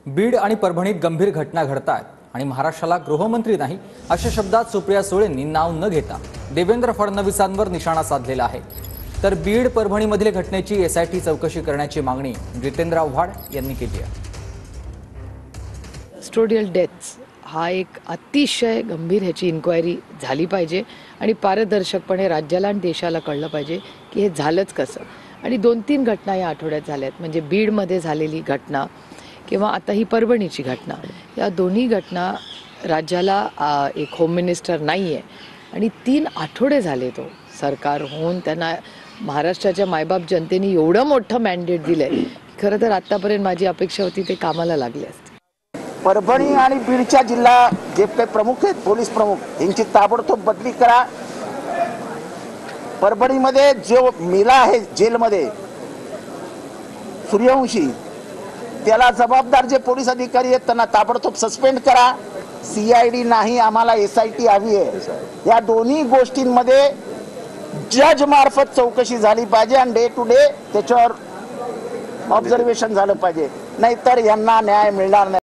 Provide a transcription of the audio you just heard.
बीड आणि परभणीत गंभीर घटना घडतात आणि महाराष्ट्राला गृहमंत्री नाही अशा शब्दात सुप्रिया सुळेंनी नाव न घेता देवेंद्र फडणवीसांवर निशाणा साधलेला आहे। तर बीड परभणीमधील घटनेची एसआयटी चौकशी करण्याची मागणी जितेंद्र आव्हाड यांनी केली आहे। कस्टोडियल डेथ्स हा एक अतिशय गंभीर ह्याची इन्क्वायरी झाली पाहिजे आणि पारदर्शकपणे राज्याला आणि देशाला कळलं पाहिजे की हे झालंच कसं। आणि 2-3 घटना या आठवड्यात झाल्यात, म्हणजे बीडमध्ये झालेली घटना किंवा आता ही परभणीची घटना, या दोन्ही घटना राज्याला एक होम मिनिस्टर नाही आहे आणि 3 आठवडे झाले तो सरकार होऊन त्यांना महाराष्ट्राच्या मायबाप जनतेने एवढं मोठं मॅन्डेट दिलं आहे की खरं तर आत्तापर्यंत माझी अपेक्षा होती ते कामाला लागले असते। परभणी आणि बीडच्या जिल्हा जे काही प्रमुख आहेत, पोलीस प्रमुख, यांची ताबडतोब बदली करा। परभणीमध्ये जो मेला आहे जेलमध्ये सूर्यवंशी, त्याला जबाबदार जे पोलीस अधिकारी आहेत त्यांना ताबडतोब सस्पेंड करा। CID नाही, आम्हाला SIT हवी आहे। या दोन्ही गोष्टींमध्ये जज मार्फत चौकशी झाली पाहिजे आणि डे टू डे त्याच्यावर ऑब्झर्वेशन झालं पाहिजे, नाहीतर यांना न्याय मिळणार नाही।